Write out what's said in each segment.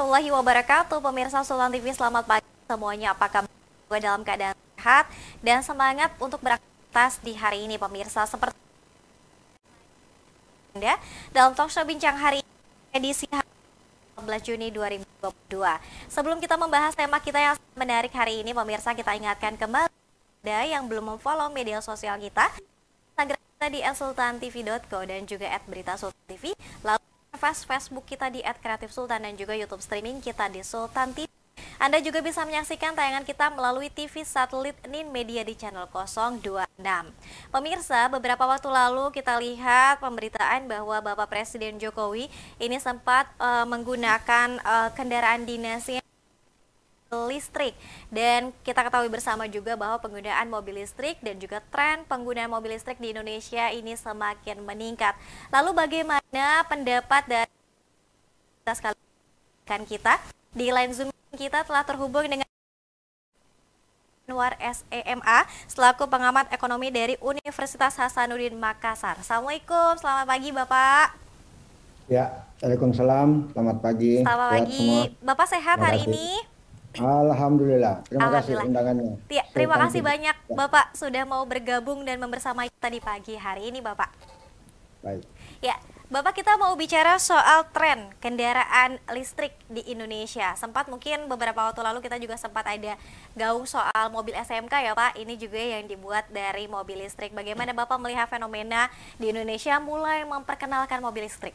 warahmatullahi wabarakatuh. Pemirsa Sultan TV, selamat pagi semuanya. Apa kabar? Gue dalam keadaan sehat dan semangat untuk beraktivitas di hari ini, pemirsa. Seperti Anda dalam talkshow bincang hari ini, edisi 14 Juni 2022. Sebelum kita membahas tema kita yang menarik hari ini, pemirsa, kita ingatkan kembali Anda yang belum memfollow media sosial kita, Instagram kita di @sultantv.co dan juga @beritasultantv. Lalu Facebook kita di @kreatifsultan dan juga YouTube streaming kita di Sultan TV. Anda juga bisa menyaksikan tayangan kita melalui TV satelit Nin Media di channel 026. Pemirsa, beberapa waktu lalu kita lihat pemberitaan bahwa Bapak Presiden Jokowi ini sempat menggunakan kendaraan dinasnya listrik, dan kita ketahui bersama juga bahwa penggunaan mobil listrik dan juga tren penggunaan mobil listrik di Indonesia ini semakin meningkat. Lalu bagaimana pendapat dari kita di line Zoom? Kita telah terhubung dengan Anwar SEMA selaku pengamat ekonomi dari Universitas Hasanuddin Makassar. Assalamualaikum, selamat pagi Bapak. Ya, Waalaikumsalam, selamat pagi. Selamat Sehat pagi, semua. Bapak sehat Terima hari kasih. ini? Alhamdulillah, terima kasih Alhamdulillah. undangannya. Ya, terima Sultan kasih TV. banyak Ya, Bapak sudah mau bergabung dan membersamai kita di pagi hari ini, Bapak. baik. Ya, Bapak, kita mau bicara soal tren kendaraan listrik di Indonesia. Sempat mungkin beberapa waktu lalu kita juga sempat ada gaung soal mobil SMK ya Pak. Ini juga yang dibuat dari mobil listrik. Bagaimana Bapak melihat fenomena di Indonesia mulai memperkenalkan mobil listrik?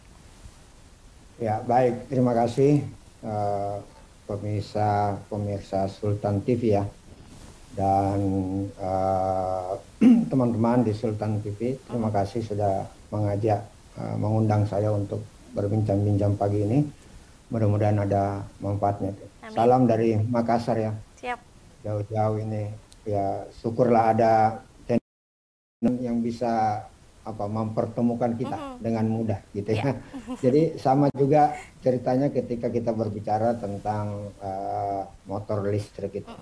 Ya, baik. Terima kasih eh, pemirsa Sultan TV ya. Dan teman-teman di Sultan TV, terima kasih sudah mengundang saya untuk berbincang-bincang pagi ini. Mudah-mudahan ada manfaatnya. Amin. Salam dari Makassar ya. Siap. Jauh-jauh ini ya, syukurlah ada yang bisa mempertemukan kita dengan mudah gitu ya. Jadi sama juga ceritanya ketika kita berbicara tentang motor listrik itu.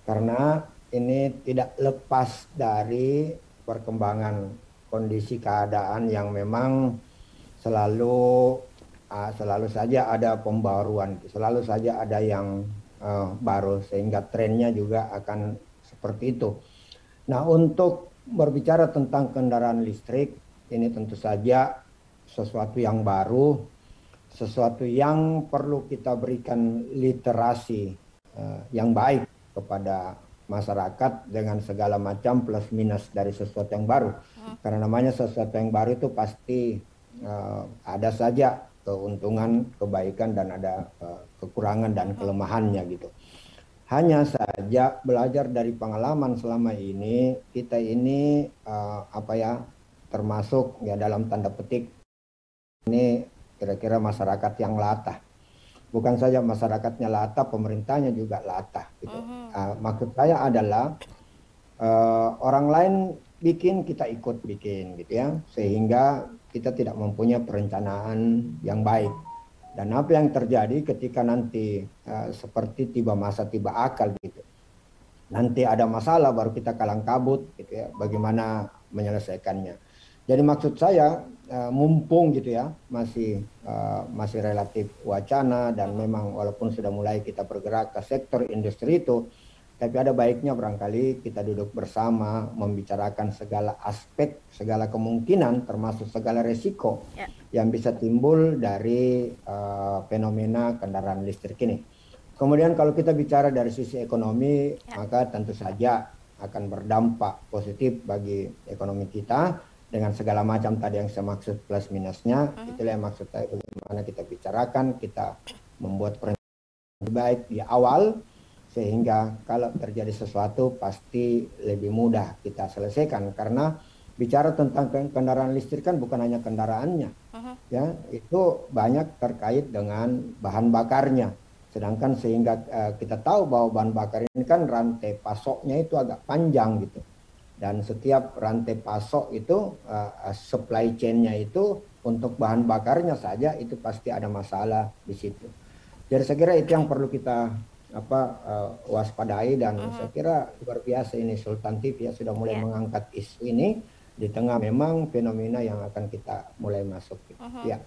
Karena ini tidak lepas dari perkembangan kondisi keadaan yang memang selalu saja ada pembaruan, selalu saja ada yang baru, sehingga trennya juga akan seperti itu. Nah, untuk berbicara tentang kendaraan listrik, ini tentu saja sesuatu yang baru, sesuatu yang perlu kita berikan literasi yang baik kepada masyarakat dengan segala macam plus minus dari sesuatu yang baru. Karena namanya sesuatu yang baru itu pasti ada saja keuntungan, kebaikan, dan ada kekurangan dan kelemahannya gitu. Hanya saja belajar dari pengalaman selama ini, kita ini termasuk ya dalam tanda petik ini kira-kira masyarakat yang latah. Bukan saja masyarakatnya latah, pemerintahnya juga latah gitu. Maksud saya adalah orang lain bikin, kita ikut bikin gitu ya, sehingga kita tidak mempunyai perencanaan yang baik. Dan apa yang terjadi ketika nanti seperti tiba masa tiba akal gitu, nanti ada masalah baru kita kalang kabut gitu ya, bagaimana menyelesaikannya. Jadi maksud saya mumpung gitu ya, masih relatif wacana, dan memang walaupun sudah mulai kita bergerak ke sektor industri itu, tapi ada baiknya barangkali kita duduk bersama membicarakan segala aspek, segala kemungkinan, termasuk segala resiko yang bisa timbul dari fenomena kendaraan listrik ini. Kemudian kalau kita bicara dari sisi ekonomi, maka tentu saja akan berdampak positif bagi ekonomi kita dengan segala macam tadi yang saya maksud plus minusnya. Itulah yang maksud saya, bagaimana kita bicarakan, kita membuat perencanaan lebih baik di awal, sehingga kalau terjadi sesuatu pasti lebih mudah kita selesaikan. Karena bicara tentang kendaraan listrik kan bukan hanya kendaraannya, ya, itu banyak terkait dengan bahan bakarnya. Sedangkan sehingga kita tahu bahwa bahan bakar ini kan rantai pasoknya itu agak panjang gitu. Dan setiap rantai pasok itu supply chain-nya itu untuk bahan bakarnya saja itu pasti ada masalah di situ. Jadi saya kira itu yang perlu kita waspadai, dan saya kira luar biasa ini Sultan TV ya sudah mulai mengangkat isu ini di tengah memang fenomena yang akan kita mulai masuk. Ya,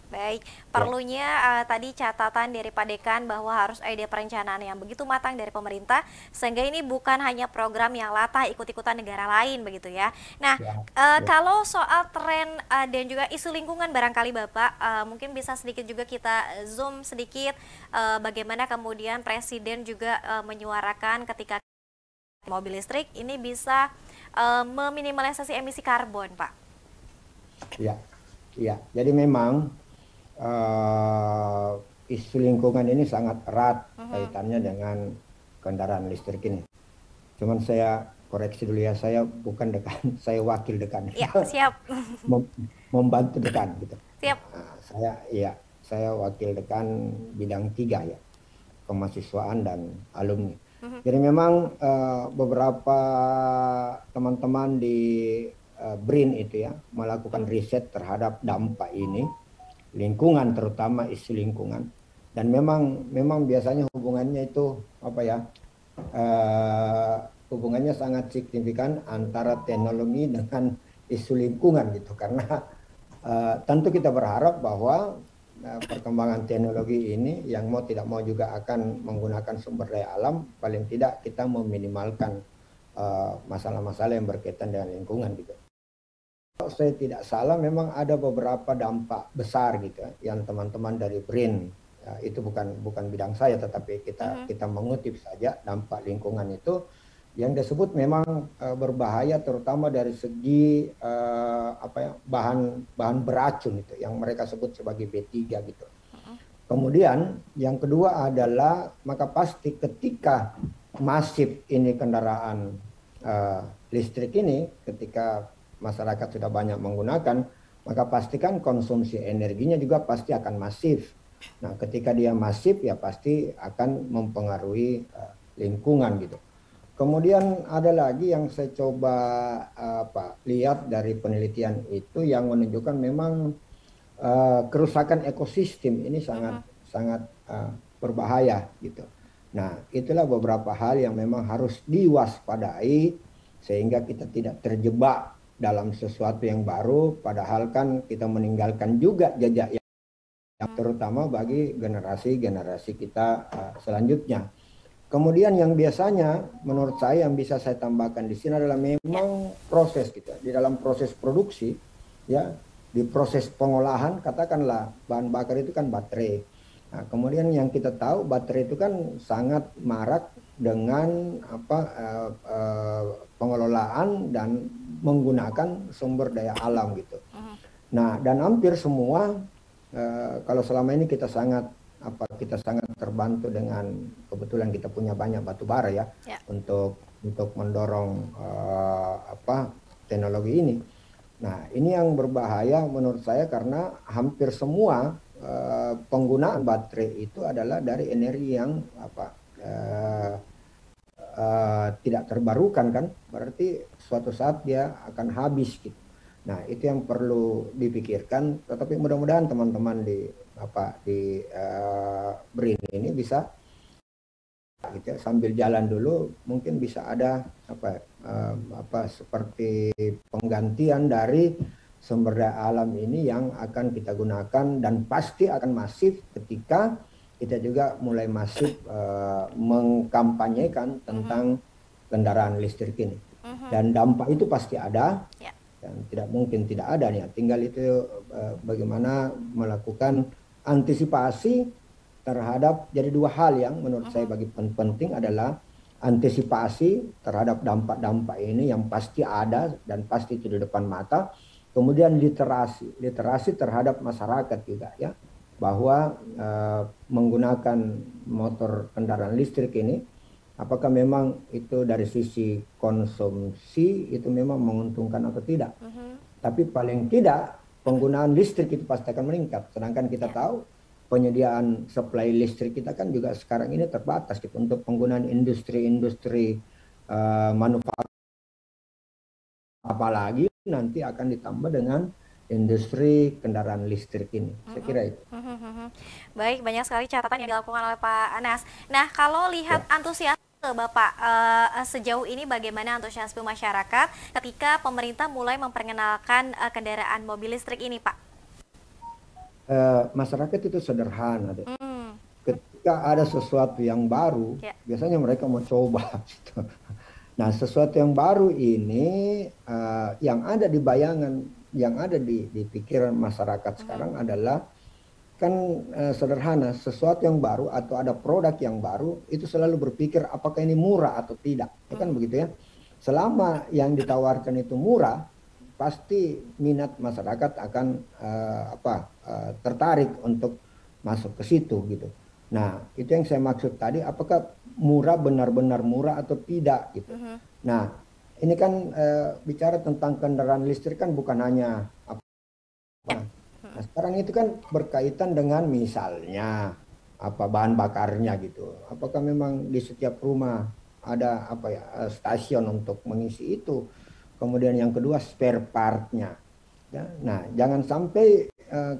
Baik, ya, perlunya tadi catatan dari Pak Dekan bahwa harus ada perencanaan yang begitu matang dari pemerintah sehingga ini bukan hanya program yang latah ikut-ikutan negara lain begitu ya. Nah, ya, ya. kalau soal tren dan juga isu lingkungan barangkali Bapak mungkin bisa sedikit juga kita zoom sedikit bagaimana kemudian Presiden juga menyuarakan ketika mobil listrik ini bisa meminimalisasi emisi karbon, Pak. Ya, ya. Jadi memang isu lingkungan ini sangat erat kaitannya dengan kendaraan listrik ini. Cuman saya koreksi dulu ya, saya bukan dekan, saya wakil dekan. Ya, siap. Membantu dekan gitu. Siap. Nah, saya wakil dekan bidang 3 ya, kemahasiswaan dan alumni. Jadi memang beberapa teman-teman di BRIN itu ya melakukan riset terhadap dampak ini, lingkungan terutama isu lingkungan, dan memang biasanya hubungannya itu apa ya, hubungannya sangat signifikan antara teknologi dengan isu lingkungan gitu, karena tentu kita berharap bahwa perkembangan teknologi ini yang mau tidak mau juga akan menggunakan sumber daya alam, paling tidak kita meminimalkan masalah-masalah yang berkaitan dengan lingkungan gitu. Kalau saya tidak salah memang ada beberapa dampak besar gitu yang teman-teman dari BRIN, ya, itu bukan bidang saya, tetapi kita mengutip saja dampak lingkungan itu yang disebut memang berbahaya, terutama dari segi apa ya, bahan beracun itu yang mereka sebut sebagai B3 gitu. Kemudian yang kedua adalah maka pasti ketika masif ini kendaraan listrik ini, ketika masyarakat sudah banyak menggunakan, maka pastikan konsumsi energinya juga pasti akan masif. Nah, ketika dia masif ya pasti akan mempengaruhi lingkungan gitu. Kemudian ada lagi yang saya coba lihat dari penelitian itu yang menunjukkan memang kerusakan ekosistem ini sangat berbahaya gitu. Nah, itulah beberapa hal yang memang harus diwaspadai sehingga kita tidak terjebak dalam sesuatu yang baru, padahal kan kita meninggalkan juga jejak yang terutama bagi generasi-generasi kita selanjutnya. Kemudian yang biasanya menurut saya yang bisa saya tambahkan di sini adalah memang proses gitu. Di dalam proses produksi ya, di proses pengolahan katakanlah bahan bakar itu kan baterai. Nah, kemudian yang kita tahu baterai itu kan sangat marak dengan pengelolaan dan menggunakan sumber daya alam gitu. Nah, dan hampir semua kalau selama ini kita sangat terbantu dengan kebetulan kita punya banyak batu bara ya. untuk mendorong teknologi ini. Nah, ini yang berbahaya menurut saya karena hampir semua penggunaan baterai itu adalah dari energi yang tidak terbarukan kan, berarti suatu saat dia akan habis gitu. Nah, itu yang perlu dipikirkan, tetapi mudah-mudahan teman-teman di BRIN ini bisa gitu, sambil jalan dulu mungkin bisa ada seperti penggantian dari sumber daya alam ini yang akan kita gunakan dan pasti akan masif ketika kita juga mulai masif mengkampanyekan tentang kendaraan listrik ini. Dan dampak itu pasti ada, dan tidak mungkin tidak ada nih. Tinggal itu bagaimana melakukan antisipasi terhadap, jadi dua hal yang menurut saya bagi penting adalah antisipasi terhadap dampak-dampak ini yang pasti ada dan pasti itu di depan mata. Kemudian literasi terhadap masyarakat juga ya, bahwa menggunakan motor kendaraan listrik ini apakah memang itu dari sisi konsumsi itu memang menguntungkan atau tidak. Tapi paling tidak penggunaan listrik itu pasti akan meningkat. Sedangkan kita tahu penyediaan supply listrik kita kan juga sekarang ini terbatas gitu untuk penggunaan industri-industri manufaktur, apalagi nanti akan ditambah dengan industri kendaraan listrik ini. Saya kira itu. Baik, banyak sekali catatan yang dilakukan oleh Pak Anas. Nah, kalau lihat antusias ke Bapak, sejauh ini bagaimana antusiasme masyarakat ketika pemerintah mulai memperkenalkan kendaraan mobil listrik ini, Pak? Masyarakat itu sederhana deh. Hmm, Ketika ada sesuatu yang baru, ya. biasanya mereka mau coba. Gitu. Nah, sesuatu yang baru ini yang ada di bayangan, yang ada di pikiran masyarakat sekarang adalah kan sederhana, sesuatu yang baru atau ada produk yang baru itu selalu berpikir apakah ini murah atau tidak. Ya kan begitu ya. Selama yang ditawarkan itu murah, pasti minat masyarakat akan tertarik untuk masuk ke situ gitu. Nah, itu yang saya maksud tadi, apakah murah benar-benar murah atau tidak gitu. Nah, ini kan bicara tentang kendaraan listrik kan bukan hanya apa. Nah, sekarang itu kan berkaitan dengan misalnya apa bahan bakarnya gitu. Apakah memang di setiap rumah ada stasiun untuk mengisi itu. Kemudian yang kedua spare partnya. Ya, nah, jangan sampai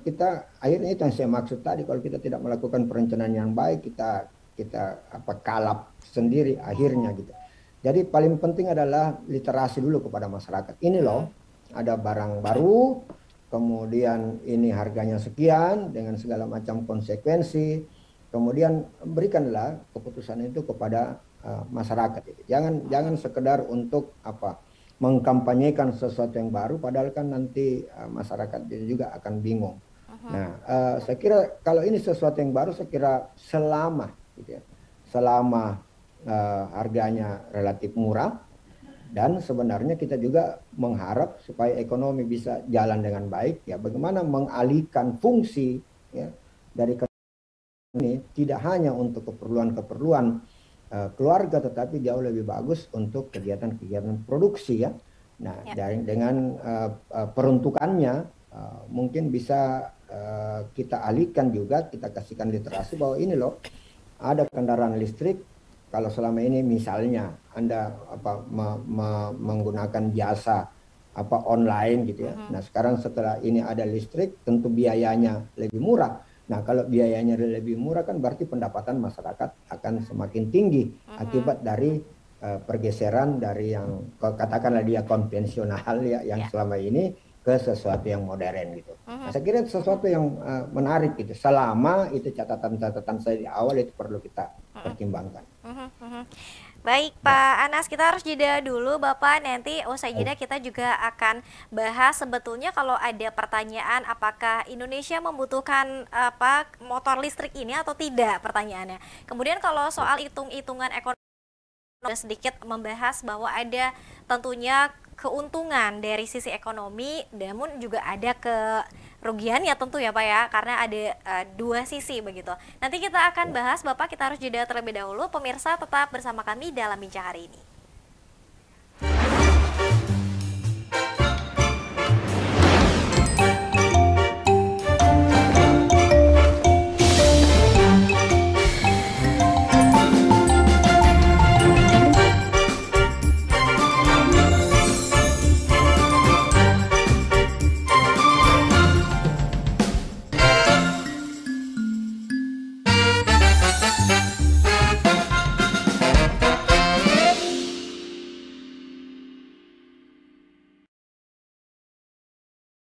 kita akhirnya itu yang saya maksud tadi, kalau kita tidak melakukan perencanaan yang baik, kita kalap sendiri akhirnya gitu. Jadi paling penting adalah literasi dulu kepada masyarakat. Ini loh, ada barang baru, kemudian ini harganya sekian dengan segala macam konsekuensi. Kemudian berikanlah keputusan itu kepada masyarakat. Jangan sekedar untuk mengkampanyekan sesuatu yang baru, padahal kan nanti masyarakat juga akan bingung. Nah, saya kira kalau ini sesuatu yang baru, saya kira selama harganya relatif murah, dan sebenarnya kita juga mengharap supaya ekonomi bisa jalan dengan baik, ya bagaimana mengalihkan fungsi ya dari ini tidak hanya untuk keperluan keluarga, tetapi jauh lebih bagus untuk kegiatan-kegiatan produksi ya. Nah, dengan peruntukannya mungkin bisa kita alihkan juga, kita kasihkan literasi bahwa ini loh ada kendaraan listrik. Kalau selama ini misalnya Anda menggunakan jasa online gitu ya. Nah, sekarang setelah ini ada listrik, tentu biayanya lebih murah. Nah, kalau biayanya lebih murah kan berarti pendapatan masyarakat akan semakin tinggi akibat dari pergeseran dari yang katakanlah dia konvensional ya yang selama ini ke sesuatu yang modern gitu. Nah, saya kira sesuatu yang menarik gitu. Selama itu catatan-catatan saya di awal itu perlu kita pertimbangkan. Baik Pak Anas, kita harus jeda dulu Bapak, nanti usai jeda kita juga akan bahas sebetulnya kalau ada pertanyaan apakah Indonesia membutuhkan motor listrik ini atau tidak pertanyaannya. Kemudian kalau soal hitung-hitungan ekonomi sedikit membahas bahwa ada tentunya keuntungan dari sisi ekonomi, namun juga ada kerugiannya tentu ya Pak ya, karena ada dua sisi begitu. Nanti kita akan bahas Bapak, kita harus jeda terlebih dahulu. Pemirsa tetap bersama kami dalam Bincang Hari Ini.